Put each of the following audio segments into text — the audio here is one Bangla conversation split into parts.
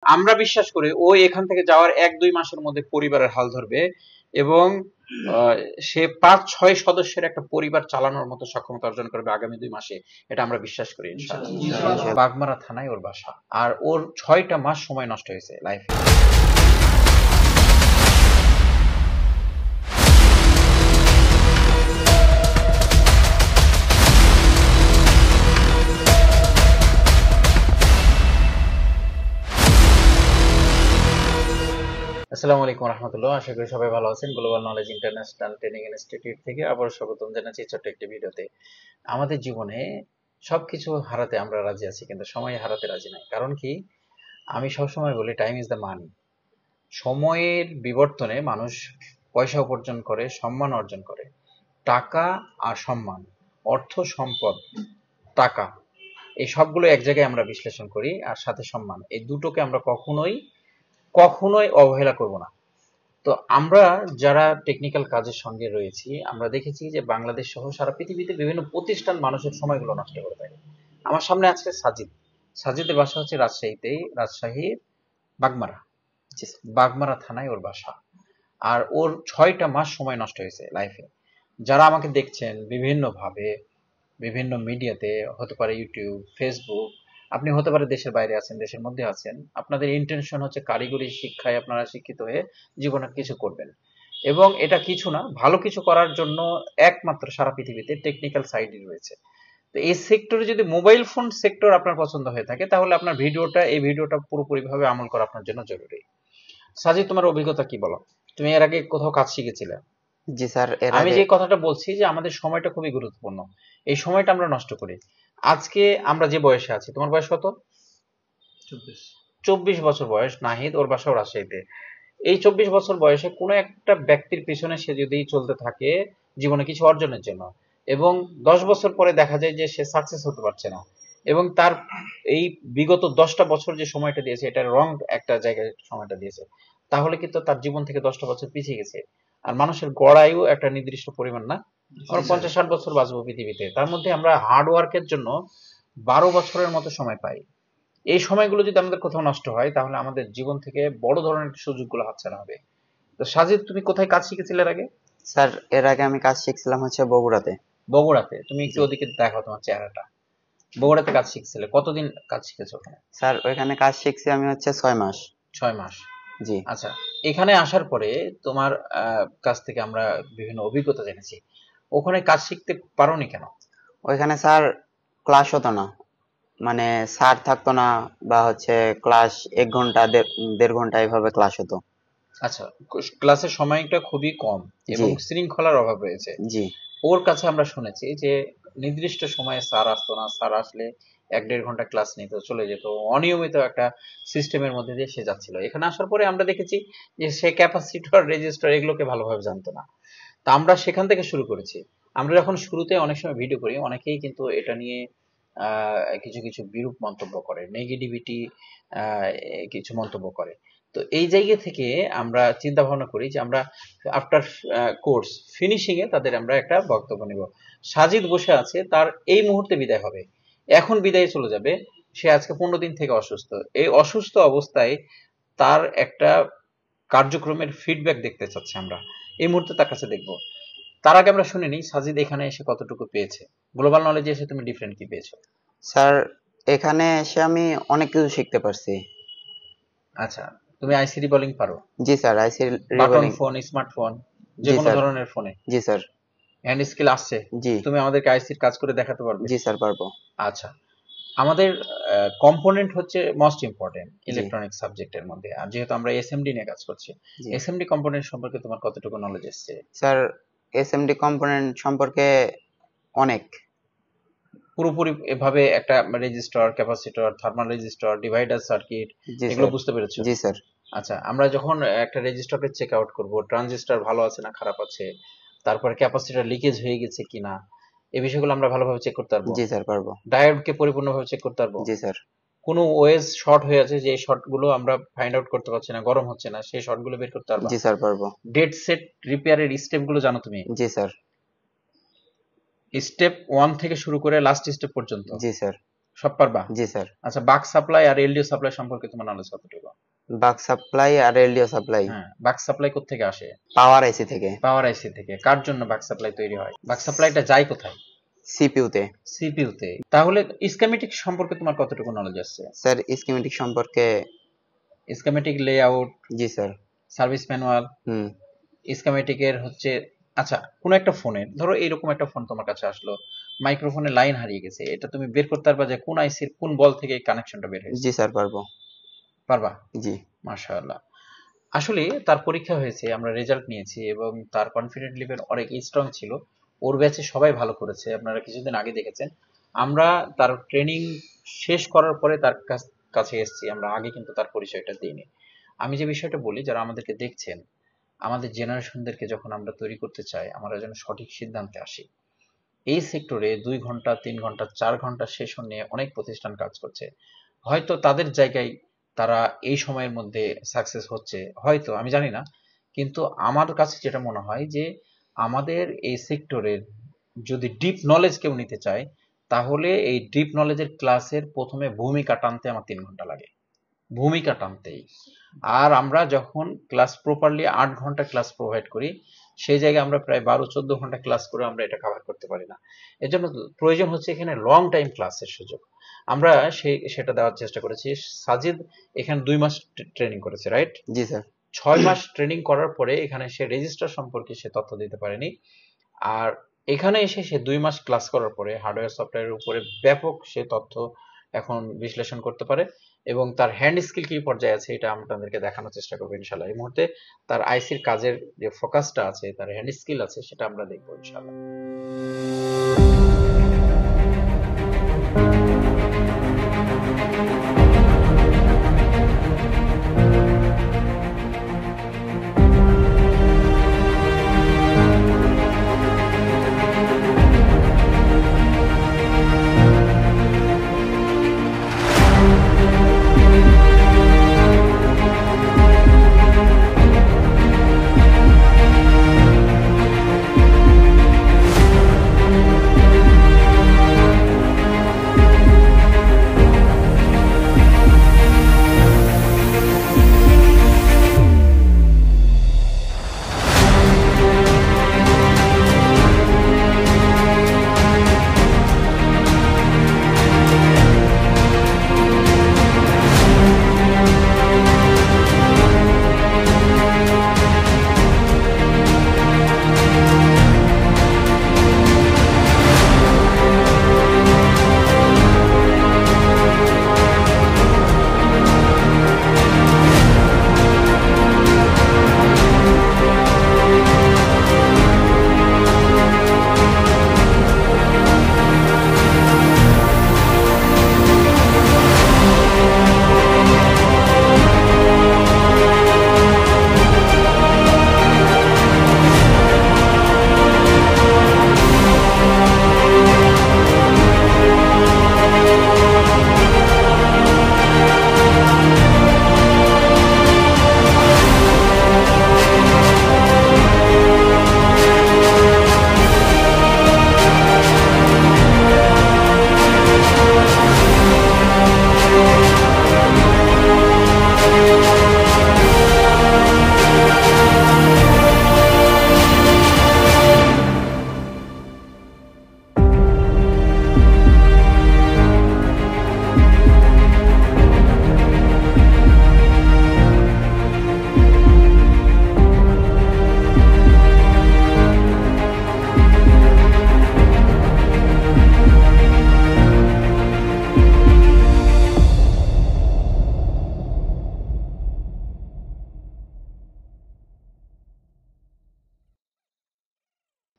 আমরা বিশ্বাস করি ও এখান থেকে যাওয়ার 1-2 মাসের মধ্যে পরিবারের হাল ধরবে এবং সে 5-6 সদস্যের একটা পরিবার চালানোর মতো সক্ষমতা অর্জন করবে আগামী 2 মাসে। এটা আমরা বিশ্বাস করি ইনশাআল্লাহ। বাগমারা থানায় ওর বাসা। আর ওর 6টা মাস সময় নষ্ট হয়েছে লাইফে। আসসালামু আলাইকুম রহমতুল্লাহ। আশা করি সবাই ভালো আছেন। Global knowledge international training institute থেকে আবার স্বাগতম জানাচ্ছি ছোট্ট একটি ভিডিওতে। আমাদের জীবনে সবকিছু হারাতে আমরা রাজি আছি, কিন্তু সময় হারাতে রাজি নাই। কারণ কি? আমি সবসময় বলি টাইম ইজ দ্য মানি। সময়ের বিবর্তনে মানুষ পয়সা উপার্জন করে, সম্মান অর্জন করে। টাকা আর সম্মান, অর্থ সম্পদ, টাকা, এই সবগুলো এক জায়গায় আমরা বিশ্লেষণ করি, আর সাথে সম্মান, এই দুটোকে আমরা কখনোই অবহেলা করব না। তো আমরা যারা টেকনিক্যাল কাজের সঙ্গে রয়েছি, আমরা দেখেছি যে বাংলাদেশ সহ সারা পৃথিবীতে বিভিন্ন প্রতিষ্ঠান মানুষের সময়গুলো নষ্ট করে দেয়। আমার সামনে আছে সাজিদের বাসা হচ্ছে রাজশাহীর বাগমারা থানায় ওর বাসা। আর ওর 6টা মাস সময় নষ্ট হয়েছে লাইফে। যারা আমাকে দেখছেন বিভিন্নভাবে, বিভিন্ন মিডিয়াতে, হতে পারে ইউটিউব, ফেসবুক, আপনি হতে পারে দেশের বাইরে আছেন, দেশের মধ্যে আছেন, আপনাদের ইন্টেনশন হচ্ছে কারিগরি শিক্ষায় আপনারা শিক্ষিত হয়ে জীবনে কিছু করবেন, এবং এটা কিছু না, ভালো কিছু করার জন্য একমাত্র সারা পৃথিবীতে টেকনিক্যাল সাইডই রয়েছে। তো এই সেক্টরে যদি মোবাইল ফোন সেক্টর আপনার পছন্দ হয়ে থাকে, তাহলে আপনার এই ভিডিওটা পুরোপুরিভাবে আমল করা আপনার জন্য জরুরি। সাজি, তোমার অভিজ্ঞতা কি বলো? তুমি এর আগে কোথাও কাজ শিখেছিলে? জি স্যার, আমি যে কথাটা বলছি যে আমাদের সময়টা খুবই গুরুত্বপূর্ণ, এই সময়টা আমরা নষ্ট করি। আজকে আমরা যে বয়সে আছি, তোমার বয়স কত? 24 বছর বয়স নাহিদ, ওর বাসাও রাজশাহীতে। এই 24 বছর বয়সে কোনো একটা ব্যক্তির পিছনে সে যদি চলতে থাকে জীবনে কিছু অর্জনের জন্য, এবং 10 বছর পরে দেখা যায় যে সে সাকসেস হতে পারছে না, এবং তার এই বিগত 10টা বছর যে সময়টা দিয়েছে এটা রং একটা জায়গায় সময়টা দিয়েছে, তাহলে কিন্তু তার জীবন থেকে 10টা বছর পিছিয়ে গেছে। আর মানুষের গড় আয়ু একটা নির্দিষ্ট পরিমাণ না, আমরা 50-60 বছর বাঁচবো পৃথিবীতে, তার মধ্যে আমরা হার্ড ওয়ার্কের জন্য 12 বছরের মতো সময় পাই। এই সময়গুলো যদি আমাদের কোথাও নষ্ট হয়, তাহলে আমাদের জীবন থেকে বড় ধরনের সুযোগগুলো হাতছাড়া হবে। তো সাজিদ, তুমি কোথায় কাজ শিখেছিলে এর আগে? স্যার, এর আগে আমি কাজ শিখছিলাম হচ্ছে বগুড়াতে। বগুড়াতে? তুমি একটু ওদিকে দেখাও তোমার চেহারাটা। বগুড়াতে কাজ শিখছিলে, কতদিন কাজ শিখেছো ওখানে? স্যার, ওইখানে কাজ শিখছি আমি হচ্ছে 6 মাস। 6 মাস। জি। আচ্ছা, এখানে আসার পরে তোমার কাছ থেকে আমরা বিভিন্ন অভিজ্ঞতা জেনেছি। ওখানে কাজ শিখতে পারোনি কেন? ওইখানে স্যার ক্লাস হতো না, মানে স্যার থাকতো না, বা হচ্ছে ক্লাস 1 ঘন্টা 1.5 ঘন্টা এইভাবে ক্লাস হতো। আচ্ছা, ক্লাসের সময়টা খুবই কম এবং শৃঙ্খলার অভাব রয়েছে। জি। ওর কাছে আমরা শুনেছি যে নির্দিষ্ট সময়ে স্যার আসতো না, স্যার আসলে 1-1.5 ঘন্টা ক্লাস নিত, চলে যেত, অনিয়মিত একটা সিস্টেমের মধ্যে দিয়ে সে যাচ্ছিল। এখানে আসার পরে আমরা দেখেছি যে সে ক্যাপাসিটর, রেজিস্টার এগুলোকে ভালোভাবে জানতো না। তা আমরা সেখান থেকে শুরু করেছি। আমরা যখন শুরুতে অনেক সময় ভিডিও করি, অনেকেই কিন্তু এটা নিয়ে কিছু কিছু বিরূপ মন্তব্য করে, নেগেটিভিটি কিছু মন্তব্য করে। তো এই জায়গা থেকে আমরা চিন্তা ভাবনা করি যে আমরা আফটার কোর্স ফিনিশিং এ তাদের আমরা একটা বক্তব্য নিব। সাজিদ বসে আছে, তার এই মুহূর্তে বিদায় হবে, এখন বিদায় চলে যাবে। সে আজকে 15 দিন থেকে অসুস্থ। এই অসুস্থ অবস্থায় তার একটা কার্যক্রমের ফিডব্যাক দেখতে চাচ্ছি আমরা, এই মুহূর্তে তার কাছে দেখব। তার আগে আমরা শুনে নিই সাজিদ এখানে এসে কতটুকু পেয়েছে। গ্লোবাল নলেজে এসে তুমি ডিফারেন্ট কি পেয়েছো? স্যার, এখানে এসে আমি অনেক কিছু শিখতে পারছি। আচ্ছা, তুমি আইসি রিবলিং পারো? জি স্যার, আইসি বাটন রিবলিং। ফোন, স্মার্টফোন, যে জি কোনো স্যার। ধরনের ফোনে জি স্যার। হ্যান্ড স্কিল আসছে? জি। তুমি আমাদেরকে আইসির কাজ করে দেখাতে পারবে? জি স্যার, পারবো। আচ্ছা, আমাদের কম্পোনেন্ট হচ্ছে মোস্ট ইম্পর্টেন্ট জি। ইলেকট্রনিক সাবজেক্টের মধ্যে, আর যেহেতু আমরা এসএমডি নিয়ে কাজ করছি, জি। এসএমডি কম্পোনেন্ট সম্পর্কে তোমার কতটুকু নলেজ এসছে? স্যার, এসএমডি কম্পোনেন্ট সম্পর্কে অনেক। পুরোপুরি এভাবে একটা resistor, capacitor, thermal resistor, divider circuit, জি এগুলো স্যার। বুঝতে পেরেছো? জি স্যার। আচ্ছা, আমরা যখন একটা রেজিস্টারকে চেক আউট করবো, ট্রানজিস্টার ভালো আছে না খারাপ আছে, তারপরে ক্যাপাসিটর লিকেজ হয়ে গেছে কিনা, এই বিষয়গুলো আমরা ভালোভাবে চেক করতে পারবো। জি স্যার, পারবো। ডায়োডকে পরিপূর্ণভাবে চেক করতে পারবো। জি স্যার। কোনো ওয়েজ শর্ট হয়ে আছে, যে শর্ট গুলো আমরা ফাইন্ড আউট করতে পারছি না, গরম হচ্ছে না, সেই শর্ট গুলো বের করতে পারবা। জি স্যার, পারবো। ডেড সেট রিপেয়ারের স্টেপ গুলো জানো তুমি? জি স্যার। স্টেপ 1 থেকে শুরু করে লাস্ট স্টেপ পর্যন্ত জি স্যার। সব পারবা? জি স্যার। আচ্ছা, বাক সাপ্লাই আর এলডিও সাপ্লাই সম্পর্কে তোমার নলেজ কতটুকু? বাক সাপ্লাই আর এলডিও সাপ্লাই হ্যাঁ, বাক সাপ্লাই কোত্থেকে আসে? পাওয়ার আইসি থেকে। পাওয়ার আইসি থেকে। কার জন্য বাক সাপ্লাই তৈরি হয়? বাক সাপ্লাইটা যায় কোথায়? সিপিইউতে। সিপিইউতে। তাহলে স্কিমেটিক সম্পর্কে তোমার কতটুকু নলেজ আছে? স্যার স্কিমেটিক সম্পর্কে স্কিমেটিক লেআউট, জি স্যার। সার্ভিস ম্যানুয়াল, হুম। স্কিমেটিকের হচ্ছে, আচ্ছা কোন একটা ফোনের, ধরো এইরকম একটা ফোন তোমার কাছে আসলো, মাইক্রোফোনের লাইন হারিয়ে গেছে, এটা তুমি বের করতে পারবা যে কোন আইসির কোন বল থেকে এই কানেকশনটা বের হয়েছে? জি স্যার পারবো। পারবা? জি। মাশাআল্লাহ। আসলে তার পরীক্ষা হয়েছে, আমরা রেজাল্ট নিয়েছি এবং তার কনফিডেন্ট লেভেল অনেক স্ট্রং ছিল। ওর ব্যাচে সবাই ভালো করেছে, আপনারা কিছুদিন আগে দেখেছেন। আমরা তার ট্রেনিং শেষ করার পরে তার কাছে এসেছি, আমরা আগে কিন্তু তার পরিচয়টা দিইনি। আমি যে বিষয়টা বলি, যারা আমাদেরকে দেখছেন, আমাদের জেনারেশনদেরকে যখন আমরা তৈরি করতে চাই, আমরা যেন সঠিক সিদ্ধান্তে আসি। এই সেক্টরে 2 ঘন্টা 3 ঘন্টা 4 ঘন্টা সেশন নিয়ে অনেক প্রতিষ্ঠান কাজ করছে। হয়তো তাদের জায়গায় তারা এই সময়ের মধ্যে সাকসেস হচ্ছে, হয়তো আমি জানি না। কিন্তু আমার কাছে যেটা মনে হয় যে আমাদের এই সেক্টরের যদি ডিপ নলেজ কেউ নিতে চায়, তাহলে এই ডিপ নলেজের ক্লাসের প্রথমে ভূমিকা টানতে আমার 3 ঘন্টা লাগে। ভূমিকা টানতেই। আর আমরা যখন ক্লাস প্রপারলি 8 ঘন্টা ক্লাস প্রোভাইড করি, সেই জায়গায় আমরা প্রায় 12-14 ঘন্টা ক্লাস করে আমরা এটা কভার করতে পারি না। এজন্য প্রয়োজন হচ্ছে এখানে লং টাইম ক্লাসের সুযোগ। আমরা সেটা দেওয়ার চেষ্টা করেছি। সাজিদ এখানে 2 মাস ট্রেনিং করেছে, রাইট? জি স্যার। 6 মাস ট্রেনিং করার পরে এখানে সে রেজিস্টার সম্পর্কে সে তথ্য দিতে পারেনি। আর এখানে এসে সে 2 মাস ক্লাস করার পরে হার্ডওয়্যার সফটওয়্যারের উপরে ব্যাপক সে তথ্য এখন বিশ্লেষণ করতে পারে এবং তার হ্যান্ড স্কিল কি পর্যায়ে আছে এটা আমরা আপনাদেরকে দেখানোর চেষ্টা করবো ইনশাল্লাহ। এই মুহূর্তে তার আইসির কাজের যে ফোকাসটা আছে, তার হ্যান্ড স্কিল আছে, সেটা আমরা দেখবো ইনশাল্লাহ।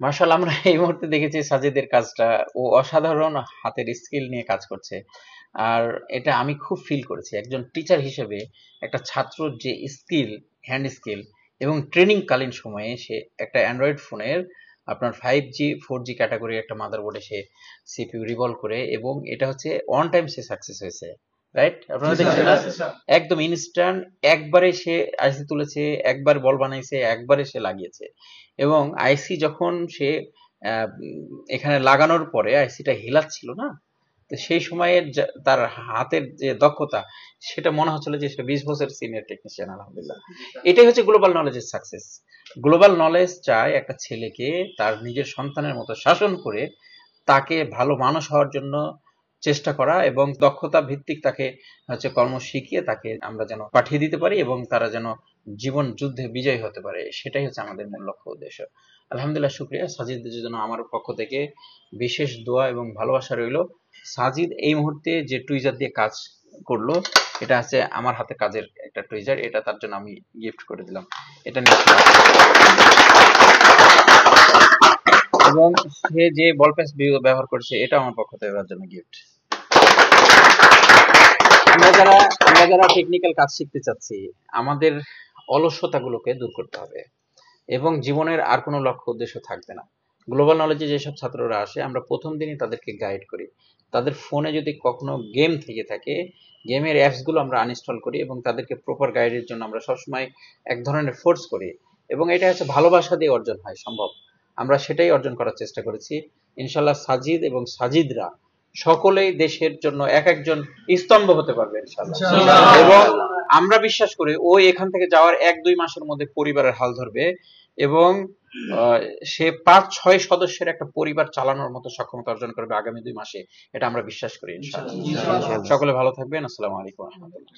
মার্শাল, আমরা এই মুহূর্তে দেখেছি সাজিদের কাজটা, ও অসাধারণ হাতের স্কিল নিয়ে কাজ করছে। আর এটা আমি খুব ফিল করেছি একজন টিচার হিসেবে। একটা ছাত্রর যে স্কিল, হ্যান্ড স্কিল, এবং ট্রেনিং কালীন সময়ে সে একটা অ্যান্ড্রয়েড ফোনের আপনার 5G 4G ক্যাটাগরির একটা মাদারবোর্ডে সে সিপিইউ রিভলভ করে, এবং এটা হচ্ছে অন টাইম সে সাকসেস হয়েছে, রাইট? আপনারা দেখছেন না? একদম ইনস্ট্যান্ট, একবারে সে আইসি তুলেছে, একবার বল বানাইছে, একবারে সে লাগিয়েছে। এবং আইসি যখন সে এখানে লাগানোর পরে আইসিটা হেলাচ্ছিল না, তো সেই সময়ে তার হাতের যে দক্ষতা, সেটা মনে হচ্ছিল যে সে 20 বছর সিনিয়র টেকনিশিয়ান। আলহামদুলিল্লাহ, এটাই হচ্ছে গ্লোবাল নলেজের সাকসেস। গ্লোবাল নলেজ চায় একটা ছেলেকে তার নিজের সন্তানের মতো শাসন করে তাকে ভালো মানুষ হওয়ার জন্য চেষ্টা করা, এবং দক্ষতা ভিত্তিক তাকে হচ্ছে কর্ম শিখিয়ে তাকে আমরা যেন পাঠিয়ে দিতে পারি এবং তারা যেন জীবন যুদ্ধে বিজয়ী হতে পারে, সেটাই হচ্ছে আমাদের মূল লক্ষ্য উদ্দেশ্য। আলহামদুলিল্লাহ, শুকরিয়া। সাজিদের জন্য আমার পক্ষ থেকে বিশেষ দোয়া এবং ভালোবাসা রইল। সাজিদ এই মুহূর্তে যে টুইজার দিয়ে কাজ করলো, এটা আছে আমার হাতে কাজের একটা টুইজার, এটা তার জন্য আমি গিফট করে দিলাম। এটা নিয়ে, এবং সে যে বল পেন ব্যবহার করছে, এটা আমার পক্ষ থেকে তার জন্য গিফট। আমরা যারা টেকনিক্যাল কাজ শিখতে চাচ্ছি, আমাদের অলসতাগুলোকে দূর করতে হবে এবং জীবনের আর কোনো লক্ষ্য উদ্দেশ্য থাকবে না। গ্লোবাল নলেজে যেসব ছাত্ররা আসে, আমরা প্রথম দিনই তাদেরকে গাইড করি। তাদের ফোনে যদি কখনো গেম থেকে থাকে, গেমের অ্যাপসগুলো আমরা আনইনস্টল করি এবং তাদেরকে প্রপার গাইডের জন্য আমরা সবসময় এক ধরনের ফোর্স করি, এবং এটা হচ্ছে ভালোবাসা দিয়ে অর্জন হয় সম্ভব। আমরা সেটাই অর্জন করার চেষ্টা করেছি। ইনশাল্লাহ সাজিদ এবং সাজিদরা সকলেই দেশের জন্য এক একজন স্তম্ভ হতে পারবে ইনশাল্লাহ। এবং আমরা বিশ্বাস করি ও এখান থেকে যাওয়ার 1-2 মাসের মধ্যে পরিবারের হাল ধরবে এবং সে 5-6 সদস্যের একটা পরিবার চালানোর মতো সক্ষমতা অর্জন করবে আগামী 2 মাসে। এটা আমরা বিশ্বাস করি ইনশাআল্লাহ। সকলে ভালো থাকবেন। আসসালামু আলাইকুম ওয়া রাহমাতুল্লাহ।